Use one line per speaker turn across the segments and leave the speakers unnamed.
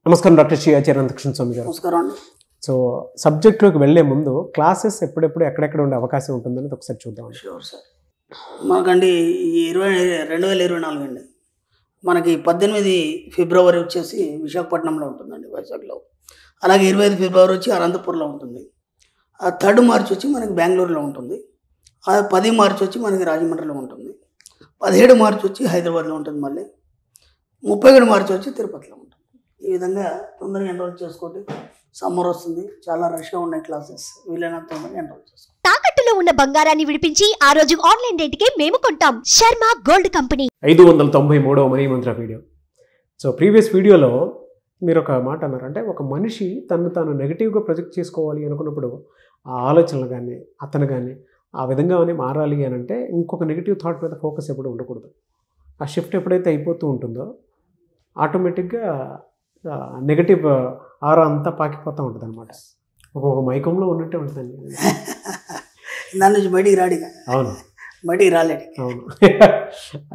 నమస్కారం డాక్టర్ శ్రీ ఆచార్య అనంతకృష్ణ స్వామి గారు.
నమస్కారం అండి.
సో సబ్జెక్ట్లోకి వెళ్లే ముందు క్లాసెస్ ఎప్పుడెప్పుడు ఎక్కడెక్కడ ఉండే అవకాశం ఉంటుందని ఒకసారి చూద్దాం.
Sure sir. మనకండి ఈ 2024 అండి, మనకి 18 ఫిబ్రవరి వచ్చేసి విశాఖపట్నంలో ఉంటుందండి, వైజాగ్లో. అలాగే 25 ఫిబ్రవరి వచ్చి అనంతపూర్లో ఉంటుంది. 3 మార్చి వచ్చి మనకి బెంగళూరులో ఉంటుంది. 10 మార్చి వచ్చి మనకి రాజమండ్రిలో ఉంటుంది. 17 మార్చి వచ్చి హైదరాబాద్లో ఉంటుంది. మళ్ళీ 31 మార్చి వచ్చి తిరుపతిలో ఉంటుంది. ఈ విధంగా తొందరగా ఎన్రోల్ చేసుకోండి. సమ్మర్ వస్తుంది, చాలా రష్గా ఉన్నాయి క్లాసెస్, వీలైనంత తొందరగా ఎన్రోల్ చేసుకోండి.
తాకట్టులో ఉన్న బంగారాన్ని విడిపించి ఆ రోజు ఆన్లైన్ రేటుకే మేము కొంటాం. Sharma Gold Company.
593వ money Mantra video. So previous వీడియోలో మీరు ఒక మాట అన్నారు, అంటే ఒక మనిషి తను తాను నెగిటివ్గా ప్రొజెక్ట్ చేసుకోవాలి అనుకున్నప్పుడు ఆ ఆలోచనలు కానీ అతను కానీ ఆ విధంగా మారాలి అని అంటే ఇంకొక నెగిటివ్ థాట్ మీద ఫోకస్ ఎప్పుడు ఉండకూడదు. ఆ షిఫ్ట్ ఎప్పుడైతే అయిపోతూ ఉంటుందో ఆటోమేటిక్గా నెగటివ్ ఆరా అంతా పాకిపోతూ ఉంటుంది అనమాట. ఒక్కొక్క మైకంలో ఉన్నట్టే ఉంటుందండి.
దాని నుంచి బయటికి రాడి.
అవును,
బయటికి రాలేడు.
అవును.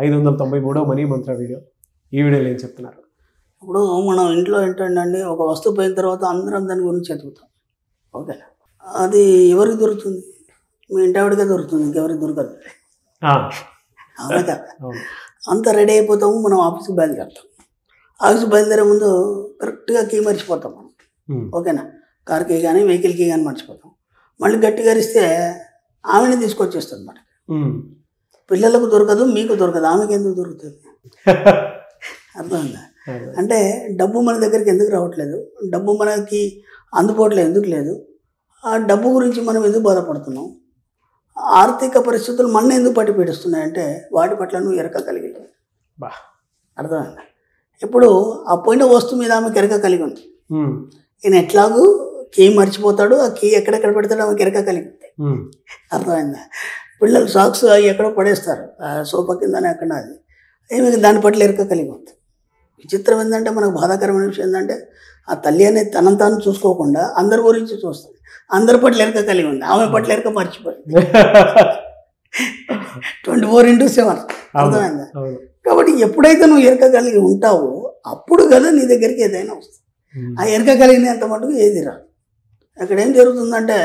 593వ మనీ మంత్ర వీడియో. ఈ వీడియోలో ఏం చెప్తున్నారు?
ఇప్పుడు మనం ఇంట్లో ఏంటంటే ఒక వస్తువు పోయిన తర్వాత అందరం దాని గురించి చదువుతాం. ఓకే, అది ఎవరికి దొరుకుతుంది? మీ ఇంటి ఆవిడకే దొరుకుతుంది, ఇంకెవరికి దొరకదు. అవునా కదా? అంత రెడీ అయిపోతాము, మనం ఆఫీస్కి బయలుదేరుతాం. ఆఫీస్కి బయలుదేరే ముందు కరెక్ట్గా కీ మర్చిపోతాం మనం. ఓకేనా? కార్కి కానీ వెహికల్కి కానీ మర్చిపోతాం. మళ్ళీ గట్టిగా అరిస్తే ఆమెనే తీసుకొచ్చేస్తుంది మనకి. పిల్లలకు దొరకదు, మీకు దొరకదు, ఆమెకి ఎందుకు దొరుకుతుంది? అర్థమైందా? అంటే డబ్బు మన దగ్గరికి ఎందుకు రావట్లేదు, డబ్బు మనకి అందుబాటులో ఎందుకు లేదు, ఆ డబ్బు గురించి మనం ఎందుకు బాధపడుతున్నాం, ఆర్థిక పరిస్థితులు మన ఎందుకు పట్టి పీడిస్తున్నాయంటే వాటి పట్ల నువ్వు ఎరక కలిగి లేదు. అర్థమైందా? ఇప్పుడు ఆ పోయిన వస్తువు మీద ఆమెకి ఎరక కలిగి ఉంది. ఈయన ఎట్లాగూ కీ మర్చిపోతాడు, ఆ కీ ఎక్కడెక్కడ పెడతాడు ఆమెకి ఎరక కలిగి ఉంది. అర్థమైందా? పిల్లలు సాక్స్ అవి ఎక్కడో పడేస్తారు, సోఫా కిందనే అక్కడ. అది ఏమి దాని పట్ల ఎరక కలిగి ఉంది. విచిత్రం ఏంటంటే, మనకు బాధాకరమైన విషయం ఏంటంటే, ఆ తల్లి అనేది తనను తాను చూసుకోకుండా అందరి గురించి చూస్తుంది. అందరి పట్ల ఎరక కలిగి ఉంది, ఆమె పట్ల ఎరక మర్చిపోయింది. 24/7. అర్థమైందా? కాబట్టి ఎప్పుడైతే నువ్వు ఎరక కలిగి ఉంటావో అప్పుడు కదా నీ దగ్గరికి ఏదైనా వస్తుంది. ఆ ఎరక కలిగినంత మటుకు ఏది రాదు. అక్కడ ఏం జరుగుతుందంటే,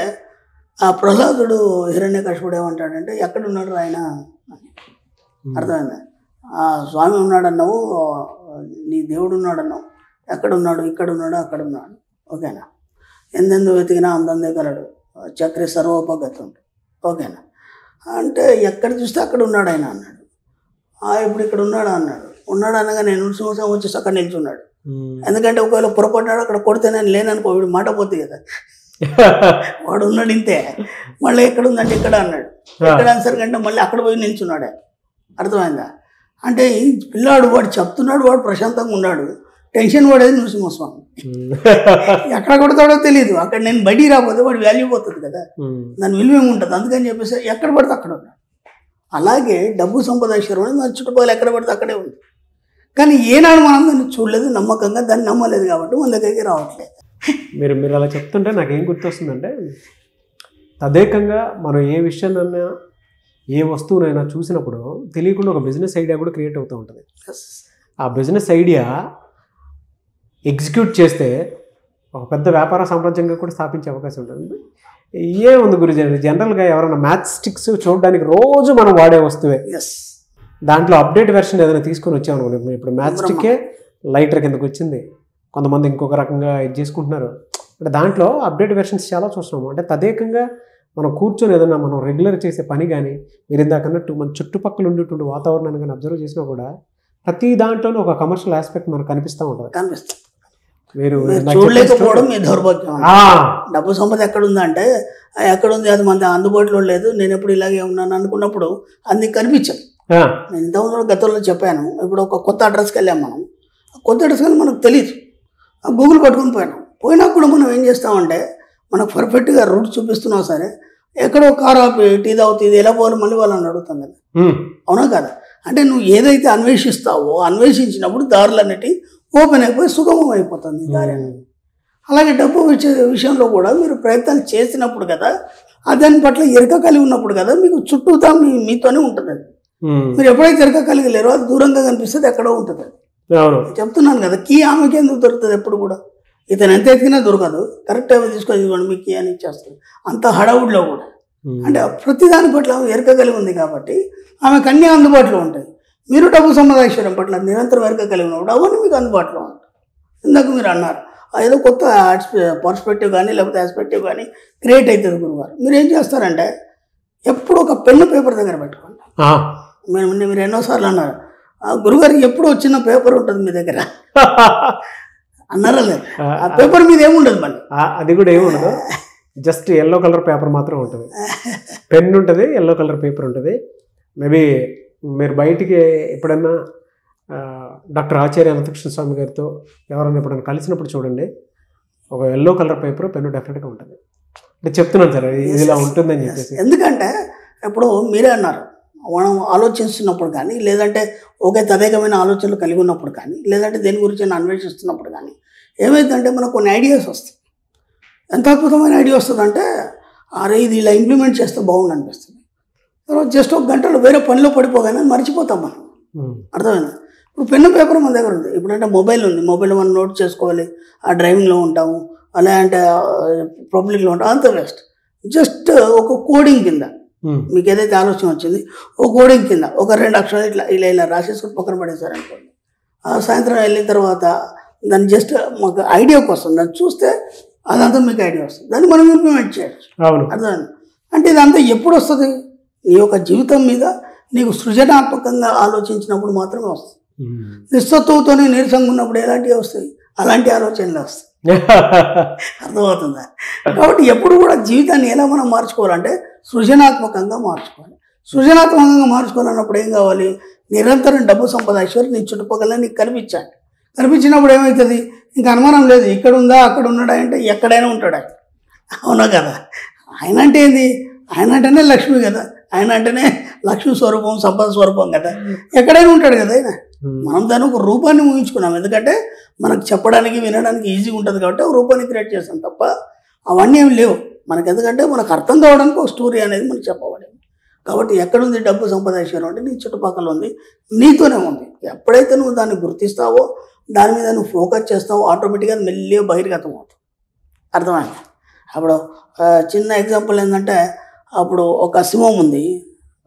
ఆ ప్రహ్లాదుడు హిరణ్యకశిపుడు ఏమంటాడంటే, ఎక్కడున్నాడు ఆయన? అర్థమైందా? ఆ స్వామి ఉన్నాడన్నావు, నీ దేవుడు ఉన్నాడన్నావు, ఎక్కడున్నాడు? ఇక్కడున్నాడు, అక్కడున్నాడు. ఓకేనా? ఎందెందు వెతికినా అందందే కలడు, చక్రి సర్వోపగతుండు. ఓకేనా? అంటే ఎక్కడ చూస్తే అక్కడ ఉన్నాడు ఆయన అన్నాడు. ఇప్పుడు ఇక్కడ ఉన్నాడు అన్నాడు. ఉన్నాడు అనగా నేను సంవత్సరం వచ్చేసి అక్కడ నిల్చున్నాడు. ఎందుకంటే ఒకవేళ పొరపడ్డాడు అక్కడ కొడితే నేను లేననుకో, వీడు మాట పోతుంది కదా. వాడు ఉన్నాడు ఇంతే, మళ్ళీ ఎక్కడ ఉందంటే ఇక్కడ అన్నాడు. ఎక్కడ ఆన్సర్ కంటే మళ్ళీ అక్కడ పోయి నిల్చున్నాడు. అర్థమైందా? అంటే ఈ పిల్లాడు వాడు చెప్తున్నాడు, వాడు ప్రశాంతంగా ఉన్నాడు, టెన్షన్ పడేది నృసింహస్వామి. ఎక్కడ కొడతాడో తెలియదు. అక్కడ నేను బయటికి రాకపోతే వాడు వాల్యూ పోతుంది కదా, దాని విలువ ఏముంటుంది. అందుకని చెప్పేసి ఎక్కడ పడితే అక్కడ ఉన్నాడు. అలాగే డబ్బు సంపద ఐశ్వర్యం మన చుట్టుపక్కల ఎక్కడ పడితే అక్కడే ఉంది. కానీ ఏనాడు మనం దాన్ని చూడలేదు, నమ్మకంగా దాన్ని నమ్మలేదు, కాబట్టి మన దగ్గరికి రావట్లేదు.
మీరు అలా చెప్తుంటే నాకేం గుర్తొస్తుందంటే, తదేకంగా మనం ఏ విషయాన్నైనా ఏ వస్తువునైనా చూసినప్పుడు తెలియకుండా ఒక బిజినెస్ ఐడియా కూడా క్రియేట్ అవుతూ ఉంటుంది. ఆ బిజినెస్ ఐడియా ఎగ్జిక్యూట్ చేస్తే ఒక పెద్ద వ్యాపార సామ్రాజ్యంగా కూడా స్థాపించే అవకాశం ఉంటుంది. ఏముంది గురించి, జనరల్గా ఎవరైనా మ్యాచ్ స్టిక్స్ చూడడానికి రోజు మనం వాడే వస్తువే, దాంట్లో అప్డేట్ వెర్షన్ ఏదైనా తీసుకొని వచ్చామనుకోండి. ఇప్పుడు మ్యాచ్ స్టిక్కే లైటర్ కిందకు వచ్చింది, కొంతమంది ఇంకొక రకంగా ఇది చేసుకుంటున్నారు. అంటే దాంట్లో అప్డేట్ వెర్షన్స్ చాలా చూస్తున్నాము. అంటే తదేకంగా మనం కూర్చొని ఏదైనా మనం రెగ్యులర్ చేసే పని కానీ, మీరు ఇందాక అన్నట్టు మన చుట్టుపక్కల ఉండేటువంటి వాతావరణాన్ని కానీ అబ్జర్వ్ చేసినా కూడా ప్రతి దాంట్లోనూ ఒక కమర్షియల్ ఆస్పెక్ట్ మనకు కనిపిస్తూ ఉంటుంది. మీరు
చూడలేకపోవడం మీ దౌర్భాగ్యం. డబ్బు సంపద ఎక్కడుందంటే ఎక్కడుంది, అది మన అందుబాటులో లేదు, నేను ఎప్పుడు ఇలాగే ఉన్నాను అనుకున్నప్పుడు అది కనిపించదు. నేను ఇంతకుముందు గతంలో చెప్పాను. ఇప్పుడు ఒక కొత్త అడ్రస్కి వెళ్ళాం మనం, కొత్త అడ్రస్కి వెళ్ళి మనకు తెలియదు, గూగుల్ పట్టుకుని పోయినా కూడా మనం ఏం చేస్తామంటే, మనకు పర్ఫెక్ట్గా రూట్ చూపిస్తున్నాం సరే, ఎక్కడో కారు ఆపి టీ తాగుతుంది, ఎలా పోవాలి మళ్ళీ వాళ్ళని అడుగుతాం కదా. అవునా కదా? అంటే నువ్వు ఏదైతే అన్వేషిస్తావో అన్వేషించినప్పుడు దారులన్నిటి ఓపెన్ అయిపోయి సుగమం అయిపోతుంది దారి. అలాగే డబ్బు విషయంలో కూడా మీరు ప్రయత్నాలు చేసినప్పుడు కదా, దాని పట్ల ఎరక కలిగి ఉన్నప్పుడు కదా మీకు చుట్టూతా మీతోనే ఉంటుంది. అది మీరు ఎప్పుడైతే ఎరక కలిగి లేరో అది దూరంగా కనిపిస్తుంది, ఎక్కడో ఉంటుంది.
అవును.
చెప్తున్నాను కదా, కీ ఆమెకి ఎందుకు దొరుకుతుంది ఎప్పుడు కూడా? ఇతను ఎంత ఎత్తికినా దొరకదు. కరెక్ట్ టైం తీసుకొని ఇవ్వండి మీ కీ అని ఇచ్చేస్తుంది, అంత హడావుడిలో కూడా. అంటే ప్రతి దాని పట్ల ఆమె ఎరక కలిగి ఉంది కాబట్టి ఆమెకు అన్నీ అందుబాటులో ఉంటాయి. మీరు డబ్బు సంపాదించడం పట్ల నిరంతరం ఎరక కలిగి ఉన్నప్పుడు అవన్నీ మీకు అందుబాటులో ఉంటాయి. ఇందాక మీరు అన్నారు ఏదో కొత్త పర్స్పెక్టివ్ కానీ లేకపోతే ఆస్పెక్టివ్ కానీ క్రియేట్ అవుతుంది గురుగారు. మీరు ఏం చేస్తారంటే ఎప్పుడు ఒక పెన్ను పేపర్ దగ్గర పెట్టుకోండి. మీరు ఎన్నోసార్లు అన్నారు గురుగారికి ఎప్పుడు వచ్చిన పేపర్ ఉంటుంది మీ దగ్గర అన్నారా లేదు? ఆ పేపర్ మీద ఏముండదు మళ్ళీ,
అది కూడా ఏముండదు, జస్ట్ ఎల్లో కలర్ పేపర్ మాత్రం ఉంటుంది. పెన్ ఉంటుంది, ఎల్లో కలర్ పేపర్ ఉంటుంది. మేబీ మీరు బయటికి ఎప్పుడైనా డాక్టర్ ఆచార్య అనంతకృష్ణ స్వామి గారితో ఎవరైనా ఎప్పుడైనా కలిసినప్పుడు చూడండి, ఒక ఎల్లో కలర్ పేపర్ పెన్ను డెఫినెట్గా ఉంటుంది. అంటే చెప్తున్నాను సార్ ఇది ఇలా ఉంటుందని చెప్పేసి.
ఎందుకంటే ఇప్పుడు మీరే అన్నారు మనం ఆలోచిస్తున్నప్పుడు కానీ లేదంటే ఒకే తదేకమైన ఆలోచనలు కలిగి ఉన్నప్పుడు కానీ లేదంటే దేని గురించి అన్వేషిస్తున్నప్పుడు కానీ ఏమైందంటే మనకు కొన్ని ఐడియాస్ వస్తాయి. ఎంత అద్భుతమైన ఐడియా వస్తుందంటే అరే ఇది ఇలా ఇంప్లిమెంట్ చేస్తే బాగుండు అనిపిస్తుంది. తర్వాత జస్ట్ ఒక గంటలో వేరే పనిలో పడిపోగానే మర్చిపోతాం మనం. అర్థమైంది? ఇప్పుడు పెన్ను పేపర్ మన దగ్గర ఉంది. ఇప్పుడంటే మొబైల్ ఉంది, మొబైల్లో మనం నోట్ చేసుకోవాలి, ఆ డ్రైవింగ్లో ఉంటాము, అలా అంటే పబ్లిక్లో ఉంటాం, అంత వేస్ట్. జస్ట్ ఒక కోడింగ్ కింద మీకు ఏదైతే ఆలోచన వచ్చింది ఒక కోడింగ్ కింద ఒక 2 అక్షరాలు ఇట్లా ఇలా ఇలా రాసేసుకుని పక్కన పడేశారనుకోండి. సాయంత్రం వెళ్ళిన తర్వాత దాన్ని జస్ట్ మాకు ఐడియాకి వస్తుంది, దాన్ని చూస్తే అదంతా మీకు ఐడియా వస్తుంది, దాన్ని మనం ఇంప్లిమెంట్ చేయొచ్చు. అర్థమైంది? అంటే ఇదంతా ఎప్పుడు వస్తుంది? నీ యొక్క జీవితం మీద నీకు సృజనాత్మకంగా ఆలోచించినప్పుడు మాత్రమే వస్తుంది. నిస్సత్తువుతోనే నీరసంగా ఉన్నప్పుడు ఎలాంటివి వస్తాయి? అలాంటి ఆలోచనలు వస్తాయి. అర్థమవుతుందా? కాబట్టి ఎప్పుడు కూడా జీవితాన్ని ఎలా మనం మార్చుకోవాలంటే సృజనాత్మకంగా మార్చుకోవాలి. సృజనాత్మకంగా మార్చుకోవాలన్నప్పుడు ఏం కావాలి? నిరంతరం డబ్బు సంపాదించారు, నీ చుట్టుపక్కల నీకు కనిపించాలి. కనిపించినప్పుడు ఏమవుతుంది? ఇంకా అనుమానం లేదు, ఇక్కడ ఉందా అక్కడ ఉన్నాడా అంటే ఎక్కడైనా ఉంటాడు ఆయన. అవునా కదా? ఆయన అంటే ఏంది? ఆయన అంటేనే లక్ష్మి కదా, ఆయన అంటేనే లక్ష్మి స్వరూపం, సంపద స్వరూపం కదా, ఎక్కడైనా ఉంటాడు కదా ఆయన. మనం దాని ఒక రూపాన్ని ఊహించుకున్నాం, ఎందుకంటే మనకు చెప్పడానికి వినడానికి ఈజీగా ఉంటుంది కాబట్టి ఒక రూపాన్ని క్రియేట్ చేస్తాం తప్ప అవన్నీ ఏమి లేవు మనకు. ఎందుకంటే మనకు అర్థం కావడానికి ఒక స్టోరీ అనేది మనకు చెప్పబడింది. కాబట్టి ఎక్కడుంది డబ్బు సంపాదించారు అంటే నీ చుట్టుపక్కల ఉంది, నీతోనే ఉంది. ఎప్పుడైతే నువ్వు దాన్ని గుర్తిస్తావో, దాని మీద నువ్వు ఫోకస్ చేస్తావో ఆటోమేటిక్గా మెల్లిగా బహిర్గతం అవుతుంది. అర్థమైంది? అప్పుడు చిన్న ఎగ్జాంపుల్ ఏంటంటే అప్పుడు ఒక సింహం ఉంది,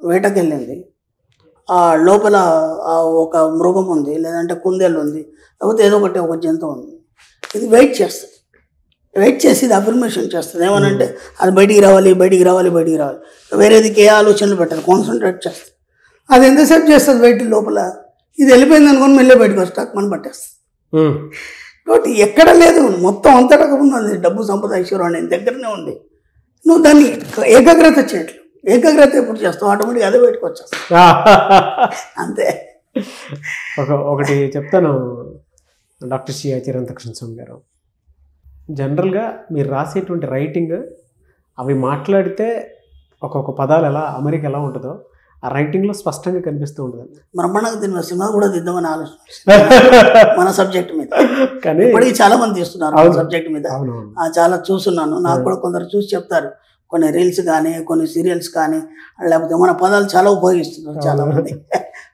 వేటకెళ్ళింది, ఆ లోపల ఒక మృగం ఉంది, లేదంటే కుందేళ్ళు ఉంది, లేకపోతే ఏదో ఒకటి ఒక జంతువు ఉంది. ఇది వెయిట్ చేస్తుంది, వెయిట్ చేసి ఇది అఫర్మేషన్ చేస్తుంది. ఏమనంటే అది బయటికి రావాలి, బయటికి రావాలి, బయటికి రావాలి, వేరేదికి ఏ ఆలోచనలు పెట్టాలి, కాన్సన్ట్రేట్ చేస్తుంది. అది ఎంతసేపు చేస్తుంది వెయిట్ లోపల? ఇది వెళ్ళిపోయింది అనుకోని మెల్లే బయటకు వస్తే మనం పట్టేస్తుంది. కాబట్టి ఎక్కడ లేదు, మొత్తం అంతటా ఉన్నది డబ్బు సంపద ఐశ్వర్యం అనేది దగ్గరనే ఉంది. నువ్వు దాన్ని ఏకాగ్రత చేయట్లేదు. ఏకాగ్రత ఎప్పుడు చేస్తావు ఆటోమేటిక్గా అదే బయటకు వచ్చేస్తావు, అంతే.
ఒకటి చెప్తాను డాక్టర్ శ్రీ ఆచార్య అనంతకృష్ణ స్వామి గారు. జనరల్గా మీరు రాసేటువంటి రైటింగ్ అవి మాట్లాడితే ఒక్కొక్క పదాలు ఎలా అమరిక ఎలా ఉంటుందో ఆ రైటింగ్లో స్పష్టంగా కనిపిస్తూ ఉంటుంది.
బ్రహ్మాండంగా తిన్న సినిమా కూడా తీద్దామని ఆలోచన మన సబ్జెక్ట్ మీద. కానీ ఇప్పటికీ చాలా మంది తీస్తున్నారు సబ్జెక్ట్ మీద. చాలా చూస్తున్నాను, నాకు కూడా కొందరు చూసి చెప్తారు. కొన్ని రీల్స్ కానీ కొన్ని సీరియల్స్ కానీ లేకపోతే మన పదాలు చాలా ఉపయోగిస్తున్నారు చాలా మంది.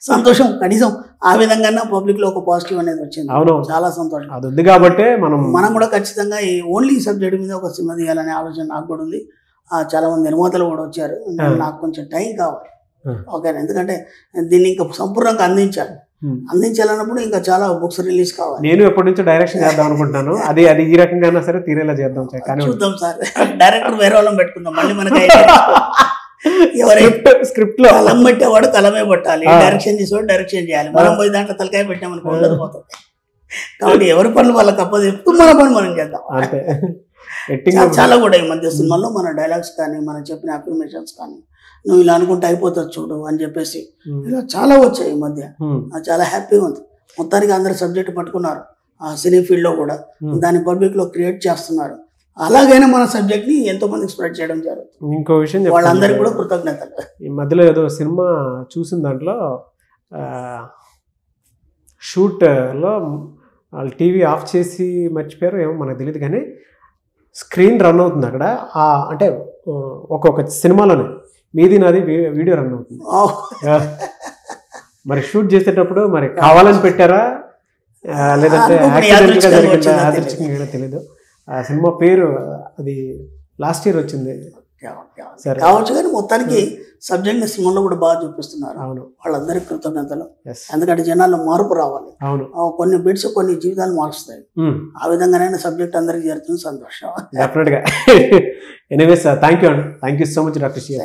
సంతోషం, కనీసం ఆ విధంగా పబ్లిక్లో ఒక పాజిటివ్ అనేది వచ్చింది. చాలా సంతోషం.
అది ఉంది కాబట్టి మనం
కూడా ఖచ్చితంగా ఈ ఓన్లీ సబ్జెక్ట్ మీద ఒక సినిమా తీయాలనే ఆలోచన నాకు కూడా ఉంది. చాలా మంది నిర్మాతలు కూడా వచ్చారు. నాకు కొంచెం టైం కావాలి, ఓకేనా? ఎందుకంటే దీన్ని ఇంకా సంపూర్ణంగా అందించాలన్నప్పుడు ఇంకా చాలా బుక్స్ రిలీజ్ కావాలి.
నేను ఎప్పటి నుంచో డైరెక్షన్ చేద్దాం అనుకుంటున్నాను. అది ఈ రకంగా సరే తీరేలా చేద్దాం.
చూద్దాం సార్, డైరెక్టర్ వేరే వాళ్ళని పెట్టుకుందాం. మళ్ళీ మనకి స్క్రిప్ట్ లో కలం పెట్టేవాడు కలమే పట్టాలి, డైరెక్షన్ చేసేవాడు డైరెక్షన్ చేయాలి. మనం పోయి దాంట్లో తలకాయ పెట్టామనుకో ఉండదు, పోతుంది. కాబట్టి ఎవరి పనులు వాళ్ళకి అప్పది చెప్తూ మన పని మనం చేద్దాం. చాలా కూడా ఈ మధ్య సినిమాల్లో మన డైలాగ్స్ కానీ మనం చెప్పిన అఫర్మేషన్స్ కానీ నువ్వు ఇలా అనుకుంటే అయిపోతుంది చూడు అని చెప్పేసి ఇలా చాలా వచ్చాయి ఈ మధ్య. చాలా హ్యాపీగా ఉంది. మొత్తానికి అందరు సబ్జెక్ట్ పట్టుకున్నారు ఆ సినీ ఫీల్డ్లో కూడా, దాన్ని పబ్లిక్లో క్రియేట్ చేస్తున్నారు. అలాగైనా మన సబ్జెక్ట్ని ఎంతో మందికి స్ప్రెడ్ చేయడం జరుగుతుంది.
ఇంకో విషయం
వాళ్ళందరికీ కూడా కృతజ్ఞతలు.
ఈ మధ్యలో ఏదో సినిమా చూసిన దాంట్లో షూట్లో వాళ్ళు టీవీ ఆఫ్ చేసి మర్చిపోయారు ఏమో మనకు తెలియదు, కానీ స్క్రీన్ రన్ అవుతుంది అక్కడ. అంటే ఒక్కొక్క సినిమాలోనే మీది నాది వీడియో రన్ అవుతుంది. మరి షూట్ చేసేటప్పుడు మరి కావాలని పెట్టారా లేదంటే
అనుకోకుండా
యాక్సిడెంట్గా
యాదృచ్ఛికంగా
జరిగిందా
వచ్చిందా
యాదృచ్ఛికంగా తెలియదు. ఆ సినిమా పేరు అది లాస్ట్ ఇయర్ వచ్చింది. సరే.
కావచ్చు కానీ మొత్తానికి సబ్జెక్ట్ని సినిమాలో కూడా బాగా చూపిస్తున్నారు.
అవును.
వాళ్ళందరికీ కృతజ్ఞతలు.
Yes.
ఎందుకంటే జనాల్లో మార్పు రావాలి.
అవును.
కొన్ని బిట్స్ కొన్ని జీవితాలు మారుస్తాయి. ఆ విధంగానైనా సబ్జెక్ట్ అందరికీ చేరుతుంది. సంతోషం.
డెఫినెట్గా. ఎనీవేస్ థ్యాంక్ యూ అండి. Thank you so much doctor C.